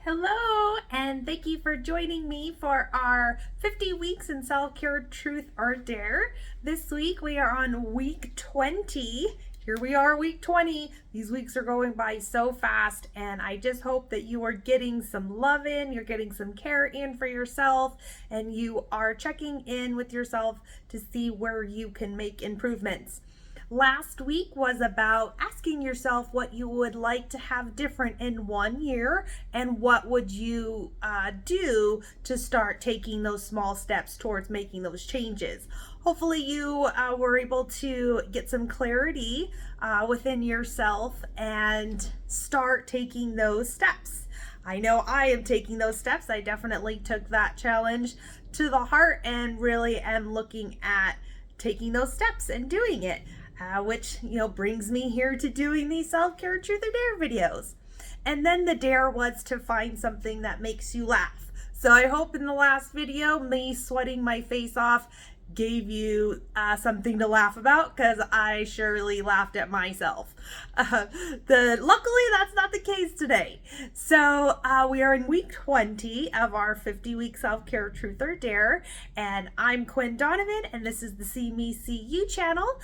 Hello, and thank you for joining me for our 50 Weeks in Self-Care Truth or Dare. This week we are on week 20. Here we are, week 20. These weeks are going by so fast, and I just hope that you are getting some love in, you're getting some care in for yourself, and you are checking in with yourself to see where you can make improvements. Last week was about asking yourself what you would like to have different in 1 year and what would you do to start taking those small steps towards making those changes. Hopefully you were able to get some clarity within yourself and start taking those steps. I know I am taking those steps. I definitely took that challenge to the heart and really am looking at taking those steps and doing it. Which brings me here to doing these self-care truth or dare videos. And then the dare was to find something that makes you laugh. So I hope in the last video, me sweating my face off gave you something to laugh about, because I surely laughed at myself. Luckily, that's not the case today. So we are in week 20 of our 50-week self-care truth or dare, and I'm Quinn Donovan, and this is the See Me See You channel.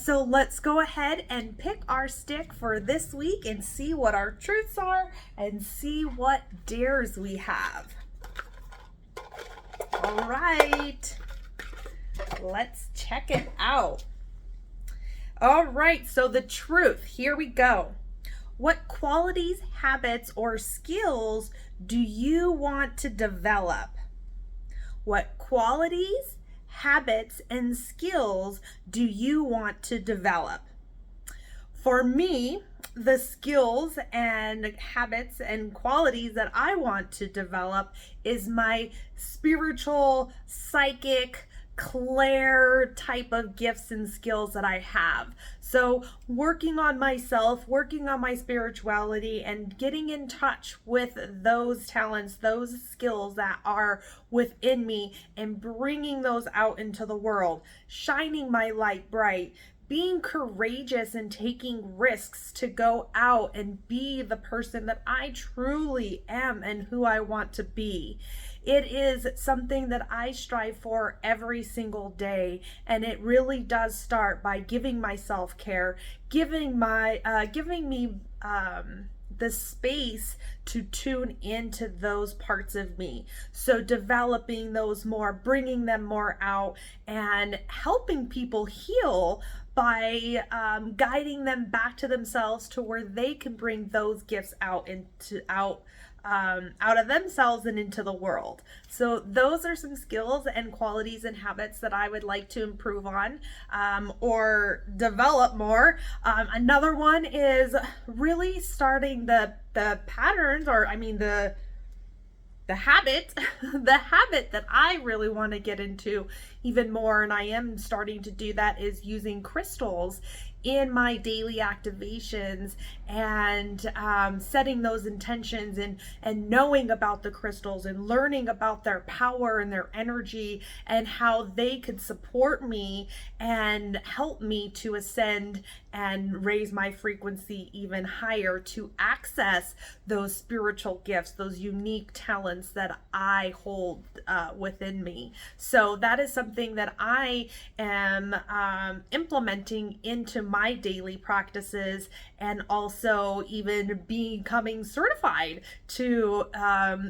So let's go ahead and pick our stick for this week and see what our truths are and see what dares we have. All right. Let's check it out. All right, so the truth, here we go. What qualities, habits, or skills do you want to develop? What qualities, habits, and skills do you want to develop? For me, the skills and habits and qualities that I want to develop is my spiritual, psychic, Claire type of gifts and skills that I have. So working on myself, working on my spirituality, and getting in touch with those talents, those skills that are within me, and bringing those out into the world, shining my light bright, being courageous and taking risks to go out and be the person that I truly am and who I want to be. It is something that I strive for every single day, and it really does start by giving myself care, giving me the space to tune into those parts of me. So developing those more, bringing them more out, and helping people heal by guiding them back to themselves to where they can bring those gifts out of themselves and into the world. So those are some skills and qualities and habits that I would like to improve on or develop more. Another one is really starting the patterns, or the habit that I really want to get into even more, and I am starting to do that, is using crystals in my daily activations and setting those intentions and knowing about the crystals and learning about their power and their energy and how they could support me and help me to ascend and raise my frequency even higher to access those spiritual gifts, those unique talents that I hold within me. So that is something that I am implementing into my daily practices, and also even becoming certified to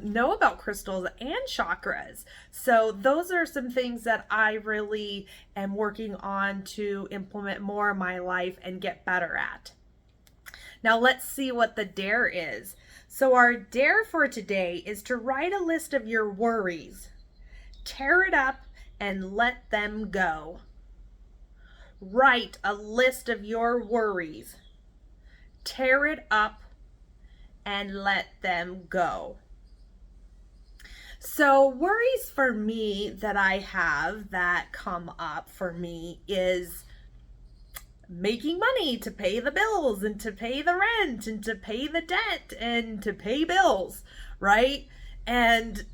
know about crystals and chakras. So those are some things that I really am working on to implement more in my life and get better at. Now let's see what the dare is. So our dare for today is to write a list of your worries, tear it up, and let them go. Write a list of your worries, tear it up, and let them go. So worries for me that I have that come up for me is making money to pay the bills and to pay the rent and to pay the debt and to pay bills, right? And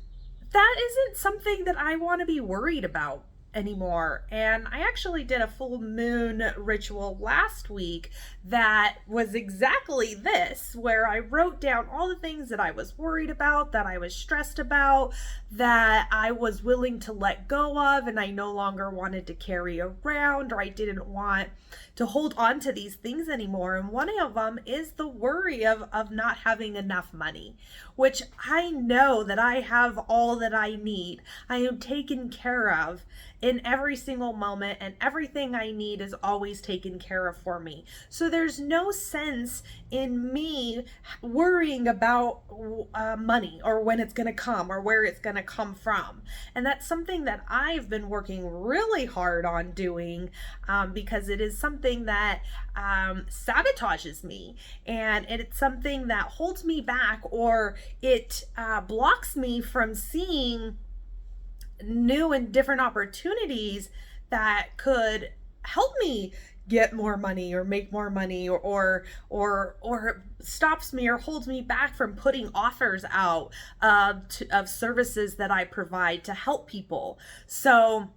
that isn't something that I want to be worried about. anymore. And I actually did a full moon ritual last week that was exactly this, where I wrote down all the things that I was worried about, that I was stressed about, that I was willing to let go of, and I no longer wanted to carry around, or I didn't want to hold on to these things anymore. And one of them is the worry of not having enough money, which I know that I have all that I need. I am taken care of in every single moment, and everything I need is always taken care of for me. So there's no sense in me worrying about money, or when it's going to come, or where it's going to come from. And that's something that I've been working really hard on doing, because it is something that sabotages me, and it's something that holds me back, or it blocks me from seeing new and different opportunities that could help me get more money or make more money, or stops me or holds me back from putting offers out of services that I provide to help people. So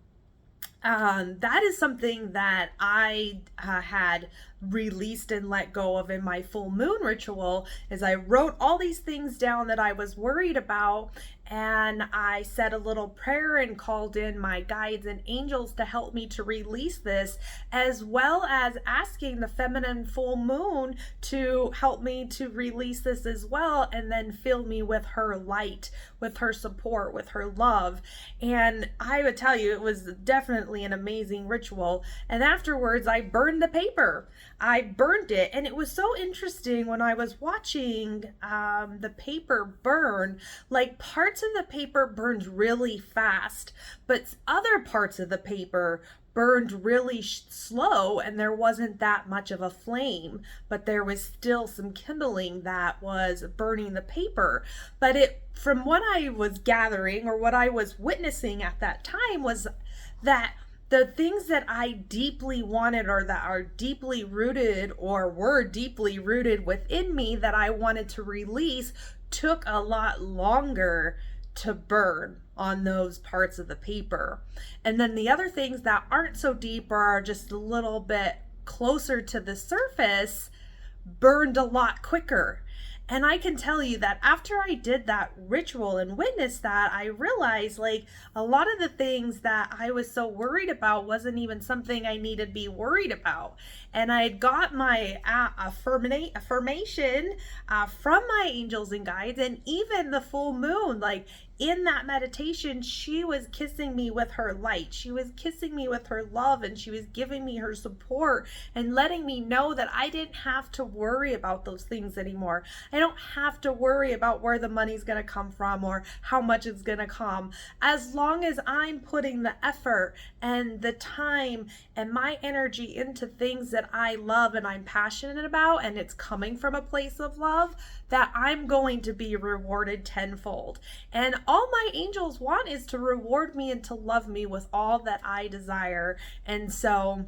that is something that I had released and let go of in my full moon ritual. Is I wrote all these things down that I was worried about, and I said a little prayer and called in my guides and angels to help me to release this, as well as asking the feminine full moon to help me to release this as well, and then fill me with her light, with her support, with her love. And I would tell you, it was definitely an amazing ritual. And afterwards, I burned the paper. I burned it, and it was so interesting when I was watching the paper burn. Like, parts of the paper burned really fast, but other parts of the paper burned really slow, and there wasn't that much of a flame, but there was still some kindling that was burning the paper. But it, from what I was gathering, or what I was witnessing at that time, was that the things that I deeply wanted, or that are deeply rooted, or were deeply rooted within me, that I wanted to release, took a lot longer to burn on those parts of the paper. And then the other things that aren't so deep, or are just a little bit closer to the surface, burned a lot quicker. And I can tell you that after I did that ritual and witnessed that, I realized, like, a lot of the things that I was so worried about wasn't even something I needed to be worried about. And I had got my affirmation from my angels and guides, and even the full moon, like, in that meditation, she was kissing me with her light. She was kissing me with her love, and she was giving me her support and letting me know that I didn't have to worry about those things anymore. I don't have to worry about where the money's going to come from, or how much it's going to come. As long as I'm putting the effort and the time and my energy into things that I love and I'm passionate about, and it's coming from a place of love, that I'm going to be rewarded tenfold. And all my angels want is to reward me and to love me with all that I desire. And so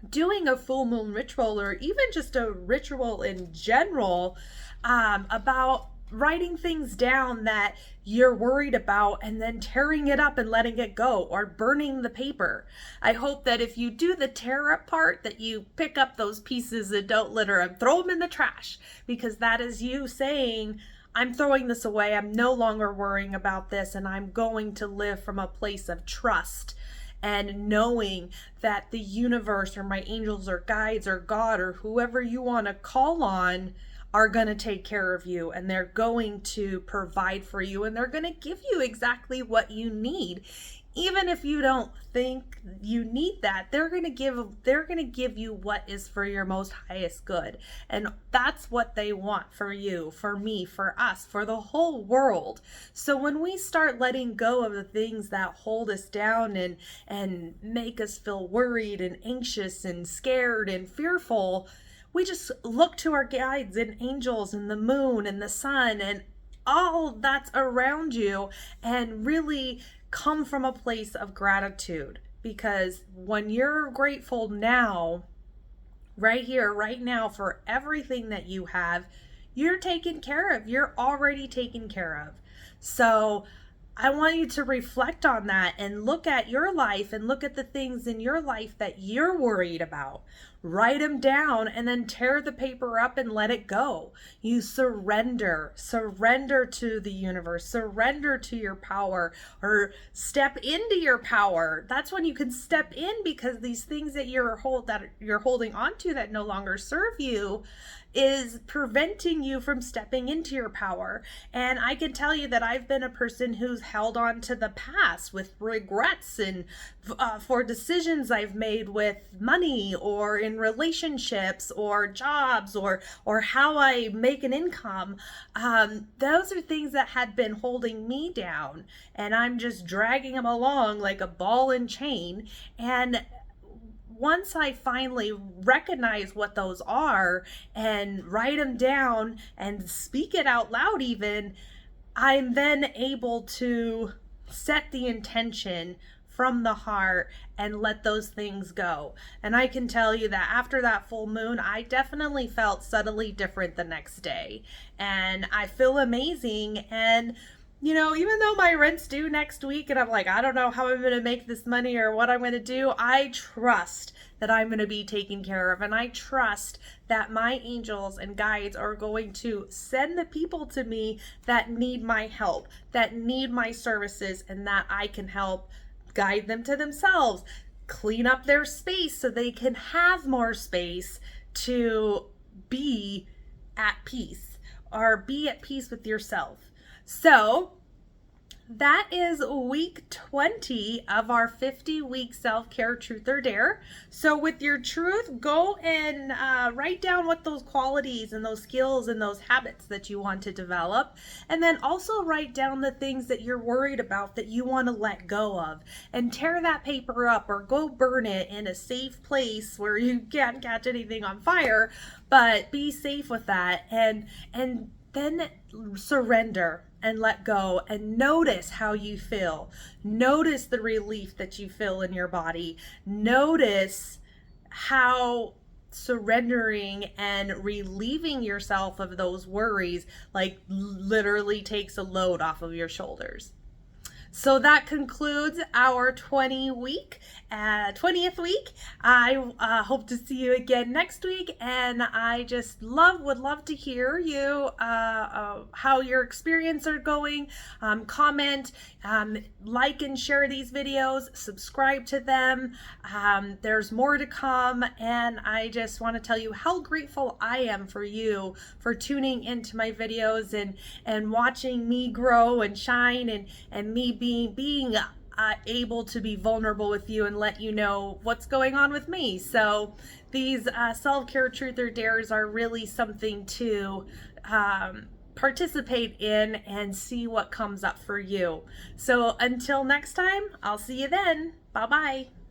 doing a full moon ritual, or even just a ritual in general, about writing things down that you're worried about, and then tearing it up and letting it go, or burning the paper. I hope that if you do the tear up part, that you pick up those pieces and don't litter them, throw them in the trash, because that is you saying, I'm throwing this away. I'm no longer worrying about this, and I'm going to live from a place of trust and knowing that the universe, or my angels, or guides, or God, or whoever you want to call on, are going to take care of you, and they're going to provide for you, and they're going to give you exactly what you need. Even if you don't think you need that, they're going to give you what is for your most highest good. And that's what they want for you, for me, for us, for the whole world. So when we start letting go of the things that hold us down and make us feel worried and anxious and scared and fearful, we just look to our guides and angels and the moon and the sun and all that's around you, and really come from a place of gratitude. Because when you're grateful now, right here, right now, for everything that you have, you're taken care of. You're already taken care of. So I want you to reflect on that and look at your life and look at the things in your life that you're worried about. Write them down and then tear the paper up and let it go. You surrender to the universe, surrender to your power, or step into your power. That's when you can step in, because these things that you're holding on to that no longer serve you is preventing you from stepping into your power. And I can tell you that I've been a person who's held on to the past with regrets and for decisions I've made with money or in relationships or jobs or how I make an income. Those are things that had been holding me down, and I'm just dragging them along like a ball and chain. And once I finally recognize what those are and write them down and speak it out loud even, I'm then able to set the intention from the heart and let those things go. And I can tell you that after that full moon, I definitely felt subtly different the next day. And I feel amazing. And even though my rent's due next week and I'm like, I don't know how I'm going to make this money or what I'm going to do, I trust that I'm going to be taken care of. And I trust that my angels and guides are going to send the people to me that need my help, that need my services, and that I can help guide them to themselves, clean up their space so they can have more space to be at peace, or be at peace with yourself. So that is week 20 of our 50-week self-care truth or dare. So with your truth, go and write down what those qualities and those skills and those habits that you want to develop. And then also write down the things that you're worried about that you want to let go of. And tear that paper up or go burn it in a safe place where you can't catch anything on fire. But be safe with that. And then surrender and let go and notice how you feel. Notice the relief that you feel in your body. Notice how surrendering and relieving yourself of those worries literally takes a load off of your shoulders. So that concludes our 20th week. I hope to see you again next week, and I just would love to hear you how your experience are going. Comment, like and share these videos, subscribe to them. There's more to come, and I just want to tell you how grateful I am for you for tuning into my videos and watching me grow and shine, and me being able to be vulnerable with you and let you know what's going on with me. So these self-care truth or dares are really something to participate in and see what comes up for you. So until next time, I'll see you then. Bye-bye.